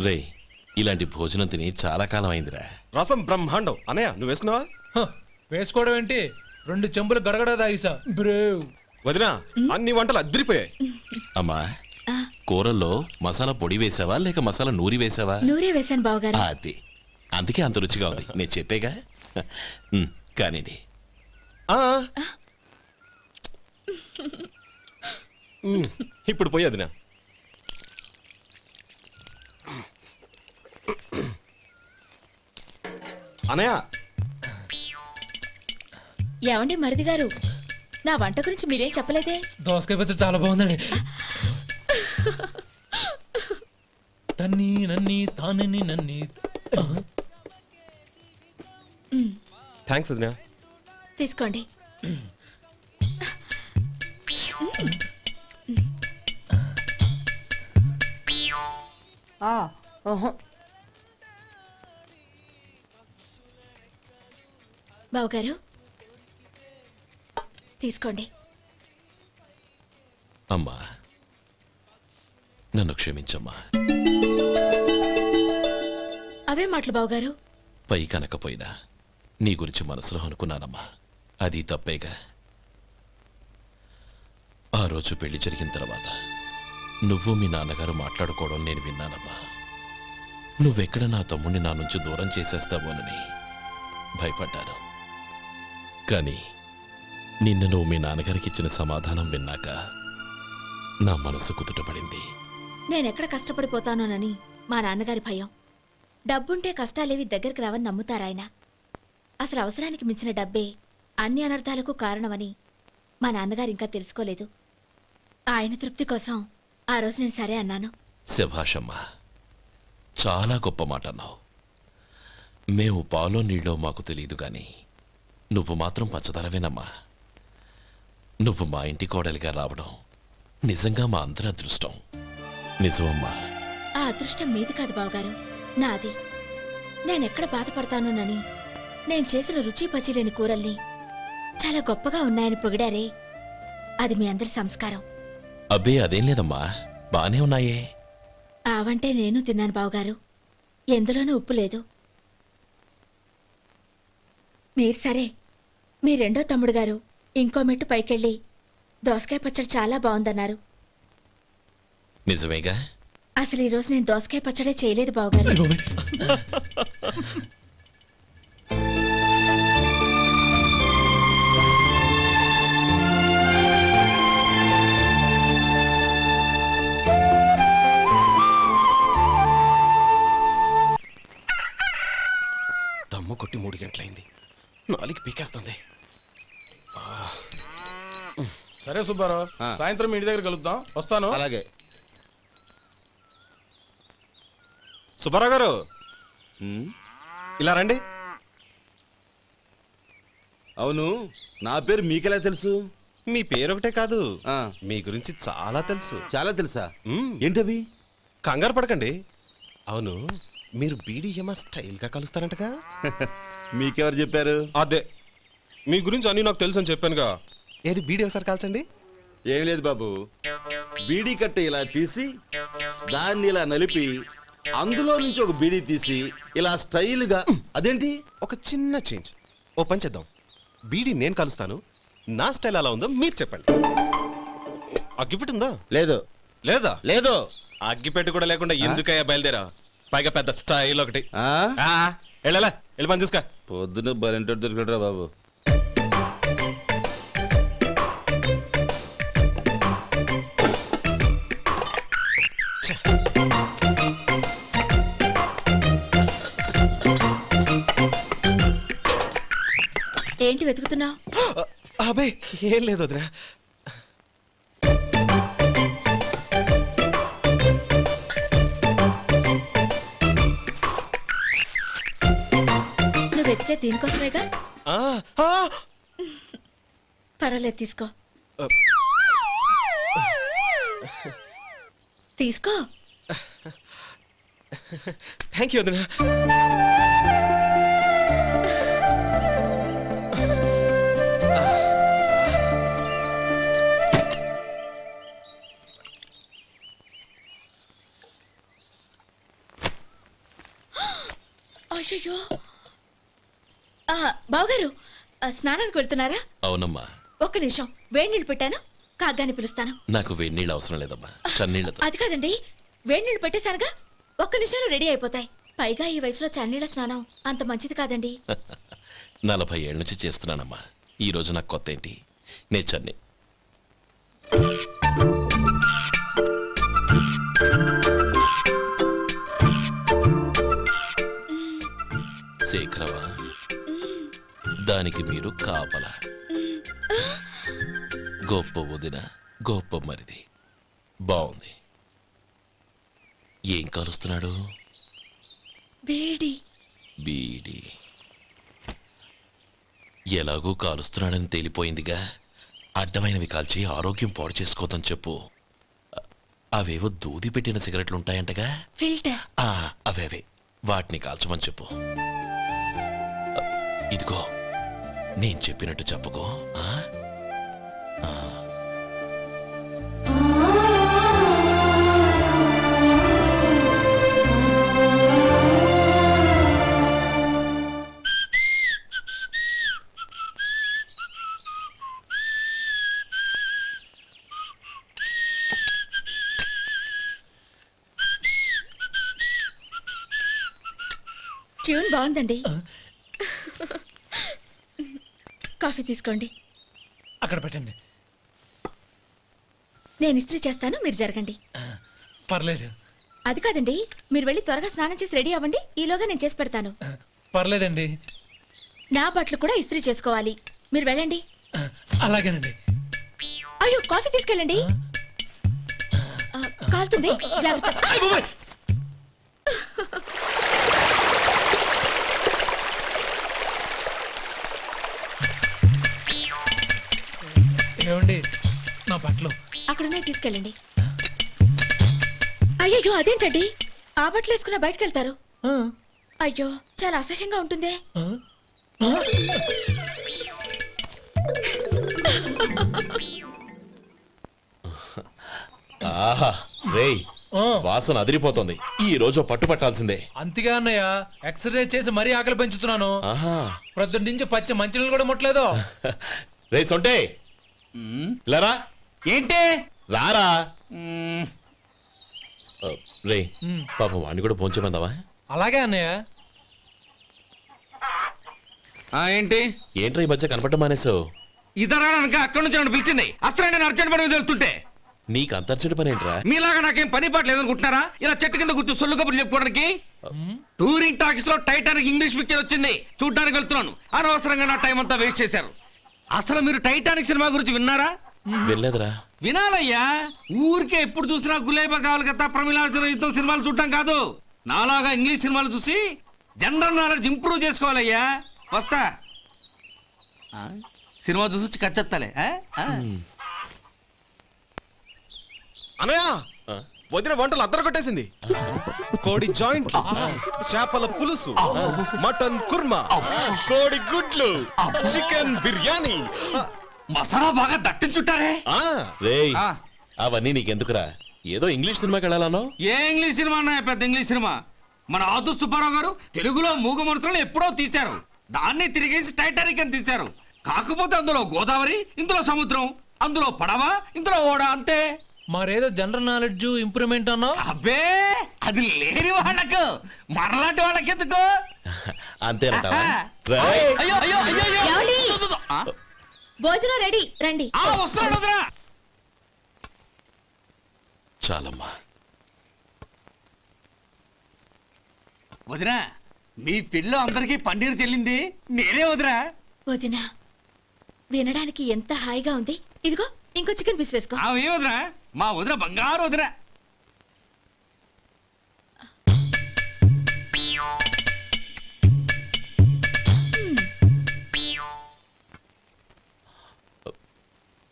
రే ఇలాంటి భోజనం తిని చాలా కాలం అయిందిరా. రసం బ్రహ్మాండం. అనయ్య నువ్వు వేసుకున్నావా? వేసుకోవడం ఏంటి, 2 చెంబులు గడగడ తాగిసా బ్రేవ్. వదినా అన్ని వంటలు అద్దరిపోయాయి. అమ్మా కూరల్లో మసాలా పొడి వేసావా లేక మసాలా నూరి వేసావా? నూరే వేసాను బావగారు. అది అందుకే అంత రుచిగా ఉంది. నేను చెప్పేగా. కానివ్వండి. ఇప్పుడు పోయి వదినా. అనయ్య ఏమండి మరిది గారు, నా వంట గురించి మీరేం చెప్పలేదే? దోసకాయ పచ్చడి చాలా బాగుందండి. తన్ని నన్ని తానని నన్ని. థ్యాంక్స్ వదినా. తీసుకోండి. బావగారు తీసుకోండి. అమ్మా నన్ను క్షమించమ్మా. అవే మాటలు బావగారు. పై కనకపోయినా నీ గురించి మనసులో అనుకున్నానమ్మా. అది తప్పేగా. ఆ రోజు పెళ్లి జరిగిన తర్వాత నువ్వు మీ నాన్నగారు మాట్లాడుకోవడం నేను విన్నానమ్మా. నువ్వెక్కడ నా తమ్ముడిని నా నుంచి దూరం చేసేస్తావోనని భయపడ్డాను. కానీ నిన్న నువ్వు మీ నాన్నగారికి ఇచ్చిన సమాధానం విన్నాక నా మనసు కుదుటపడింది. నేనెక్కడ కష్టపడిపోతానోనని మా నాన్నగారి భయం. డబ్బుంటే కష్టాలేవి దగ్గరికి రావని నమ్ముతారాయన. అసలు అవసరానికి మించిన డబ్బే అన్ని అనర్థాలకు కారణమని మా నాన్నగారు ఇంకా తెలుసుకోలేదు. ఆయన తృప్తి కోసం ఆ రోజు నేను సరే అన్నాను. శభాషమ్మా, చాలా గొప్ప మాట అన్నావు. మేము పాలో నీళ్ళో మాకు తెలియదు గాని నువ్వు మాత్రం పచ్చదనవేనమ్మా. నువ్వు మా ఇంటి కోడలిగా రావడం నిజంగా మా అందరి అదృష్టం. నిజమమ్మా. ఆ అదృష్టం మీది కాదు బావగారు, నాది. నేనెక్కడ బాధపడతానోనని నేను చేసిన రుచి పచిలేని కూరల్ని చాలా గొప్పగా ఉన్నాయని పొగిడారే, అది మీ అందరి సంస్కారం. అబ్బే అదేం లేదమ్మా, బానే ఉన్నాయే. ఆవంటే నేను తిన్నాను బావగారు, ఎందులోనూ ఉప్పు లేదు. మీరు సరే, మీ రెండో తమ్ముడు గారు ఇంకో మెట్టు పైకెళ్ళి దోసకాయ పచ్చడి చాలా బాగుందన్నారు. నిజమేగా? అసలు ఈరోజు నేను దోసకాయ పచ్చడే చేయలేదు బావగారు. దమ్ము కొట్టి 3 గంటలైంది. 4కి పీకేస్తుంది. సరే సుబ్బారావు, సాయంత్రం మీ ఇంటి దగ్గర కలుద్దాం. వస్తాను. అలాగే. సుబ్బారావు గారు ఇలా రండి. అవును, నా పేరు మీకెలా తెలుసు? మీ పేరు ఒకటే కాదు, మీ గురించి చాలా తెలుసు. చాలా తెలుసా? ఏంటవి? కంగారు పడకండి. అవును, మీరు బీడీఎంఆ స్టైల్ గా కలుస్తారంటగా? మీకెవరు చెప్పారు? అదే, మీ గురించి అన్ని నాకు తెలుసు అని చెప్పానుగా. ఏది బీడీ ఒకసారి కాల్చండి. ఏం లేదు బాబు, బీడీ కట్ట ఇలా తీసి దాన్ని ఇలా నలిపి అందులో నుంచి ఒక బీడీ తీసి ఇలా స్టైల్గా. అదేంటి? ఒక చిన్న చేంజ్. ఓ పని చేద్దాం, బీడీ నేను కలుస్తాను, నా స్టైల్ అలా ఉందో మీరు చెప్పండి. అగ్గిపెట్టి ఉందా? లేదు. లేదా? లేదు. అగ్గిపెట్టి కూడా లేకుండా ఎందుకయ్యా బయలుదేరా? పైగా పెద్ద స్టైల్ ఒకటి. వెళ్ళాలా, వెళ్ళి పని చూసుకో. పొద్దున బలింటో దొరికడరా బాబు. ఏంటి వెతుకుతున్నావు? అబే ఏం లేదు వదినా. నువ్వు వెతికే దీనికోసమేగా. పర్వాలేదు, తీసుకో. తీసుకో. థ్యాంక్ యూ వదినా. అయ్యో బావగారు స్నానానికి వెళ్తున్నారా? అవునమ్మా. ఒక్క నిమిషం, వేడి నీళ్ళు పెట్టాను, కాగ్గాని పిలుస్తాను. నాకు వేడి నీళ్ళు అవసరం లేదమ్మా, చన్నీళ్ళతో. అది కాదండి, వేడి నీళ్ళు పెట్టేశానుగా, ఒక్క నిమిషంలో రెడీ అయిపోతాయి. పైగా ఈ వయసులో చన్నీళ్ళ స్నానం అంత మంచిది కాదండి. 40 ఏళ్ళ నుంచి చేస్తున్నానమ్మా. ఈ రోజు నాకు కొత్త ఏంటి? నే చన్ని. శేఖరవా, దానికి మీరు కాపల. గొప్ప వదిన, గొప్ప మరిది. బాగుంది. ఏం కాలుస్తున్నాడు? బీడి. బీడి ఎలాగూ కాలుస్తున్నాడని తేలిపోయిందిగా. అడ్డమైనవి కాల్చి ఆరోగ్యం పాడు చేసుకోదని చెప్పు. అవేవో దూది పెట్టిన సిగరెట్లు ఉంటాయంటగా, ఫిల్టర్. అవే వాటిని కాల్చమని చెప్పు. ఇదిగో, నేను చెప్పినట్టు చెప్పుకో. ట్యూన్ బాగుందండి. కాఫీ తీసుకోండి. అక్కడ పెట్టండి. నేను ఇస్త్రీ చేస్తాను, మీరు జరగండి. పర్లేదు. అది కాదండి, మీరు వెళ్ళి త్వరగా స్నానం చేసి రెడీ అవ్వండి, ఈలోగా నేను చేసి పెడతాను. పర్లేదండి. నా బట్టలు కూడా ఇస్త్రీ చేసుకోవాలి, మీరు వెళ్ళండి. అలాగేనండి. అయ్యో, కాఫీ తీసుకెళ్ళండి. కాలుతుంది, జాగ్రత్త. ఏమండి, నా బట్టలు అక్కడున్నా తీసుకెళ్ళండి. అయ్యో, అదేంటండి, ఆ బట్టలు వేసుకున్న బయటకు వెళ్తారు? అయ్యో, చాలా అసహ్యంగా ఉంటుందే. ఆహా రేయ్, వాసన అదిరిపోతుంది. ఈ రోజు పట్టు పట్టాల్సిందే. అంతగా అన్నయ్య, ఎక్సర్సైజ్ చేసి మరీ ఆకలి పెంచుతున్నాను. ప్రొద్దున నుంచి పచ్చి మంచినీళ్ళు కూడా ముట్టలేదు. రే సొంటే, లరా. ఏంటి? రారా. రే పాపం వాణ్ణి కూడా పోంచమందావా? అలాగే అన్నయ్య. ఏంటి? ఏంట్రా ఈ మధ్య కనపడటం మానేసావు? ఇదనక అక్కడి నుంచి నన్ను పిలిచింది. అసలు నేను అర్జెంట్ పని తెలుస్తుంటే నీకు అంతర్చడి పని ఏంట్రా? మీలాగా నాకేం పని పాట లేదనుకుంటున్నారా? ఇలా చెట్టు కింద కూర్చో సొల్లు కబుర్లు చెప్పుకోవడానికి. టూరింగ్ టాకీస్ లో టైటానిక్ ఇంగ్లీష్ పిక్చర్ వచ్చింది, చూడ్డానికి వెళ్తున్నాను. అనవసరంగా నా టైం అంతా వేస్ట్ చేశారు. అసలు మీరు టైటానిక్ సినిమా గురించి విన్నారా? వెళ్ళలేదురా. వినాలయ్యా. ఊరికే ఎప్పుడు చూసినా గులేబా కావాలి కదా, ప్రమిళార్జున యుద్ధం సినిమాలు చూడటం కాదు. నాలాగా ఇంగ్లీష్ సినిమాలు చూసి జనరల్ నాలెడ్జ్ ఇంప్రూవ్ చేసుకోవాలయ్యా. వస్తా. సినిమా చూసి కచ్చెత్తాలే. అనయా, వదిన వంటలు అద్దరు కొట్టేసింది. కోడి జాయింట్, చేపల పులుసు, మటన్ కుర్మా, కోడి గుడ్లు, చికెన్ బిర్యానీ, మసాలా బాగా దట్టించుంటారే. రేయ్, అవన్నీ నీకెందుకురా? ఏదో ఇంగ్లీష్ సినిమాకి వెళ్ళాలనో. ఏ ఇంగ్లీష్ సినిమా అన్నా? పెద్ద ఇంగ్లీష్ సినిమా. మన ఆదు సుబ్బారావు గారు తెలుగులో మూగ మనుషులను ఎప్పుడో తీశారు. దాన్ని తిరిగేసి టైటానిక్ అని తీశారు. కాకపోతే అందులో గోదావరి, ఇందులో సముద్రం, అందులో పడవ, ఇందులో ఓడ, అంతే. మరేదో జనరల్ నాలెడ్జ్ ఇంప్రూవ్మెంట్ అన్నా? అబ్బే, అది లేని వాళ్ళకు, మరలాంటి వాళ్ళకి ఎందుకు? అంతేనంటావా? అయ్యో అయ్యో అయ్యో ఏమండి? భోజనం రెడీ, రండి. వస్తున్నాడు వదినా. చాలమ్మా. వదినా, మీ పిల్ల అందరికీ పన్నీరు చెల్లింది నేనే వదినా. వదినా, వినడానికి ఎంత హాయిగా ఉంది. ఇదిగో ఇంకో చికెన్ పీస్ వేసుకో. ఏ వదినా, మా వదిన బంగారు వదినా.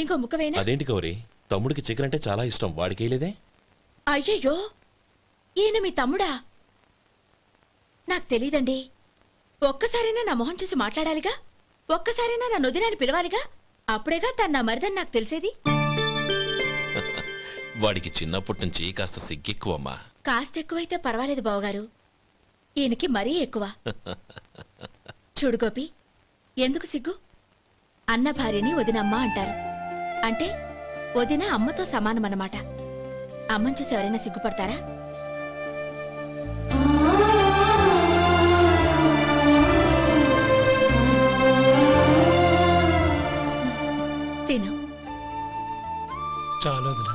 ఇంకో ముక్క వేయనా? అదేంటి గౌరీ, తమ్ముడికి చికెన్ అంటే చాలా ఇష్టం, వాడికి వేయలేదే? అయ్యయ్యో, ఈయన మీ తమ్ముడా? నాకు తెలీదండి. ఒక్కసారైనా నా మొహం చూసి మాట్లాడాలిగా, ఒక్కసారైనా నా నొదినాన్ని పిలవాలిగా, అప్పుడేగా తన నా మరిదని నాకు తెలిసేది. వాడికి చిన్నప్పటి నుంచి కాస్త సిగ్గెక్కువమ్మా. కాస్త ఎక్కువైతే పర్వాలేదు బావగారు. ఈయనకి మరీ ఎక్కువ. చూడు గోపి, ఎందుకు సిగ్గు? అన్న భార్యని వదినమ్మ అంటారు. అంటే వదిన అమ్మతో సమానమన్నమాట. అమ్మని చూసి ఎవరైనా సిగ్గుపడతారా? తిను. చాలు వదినా.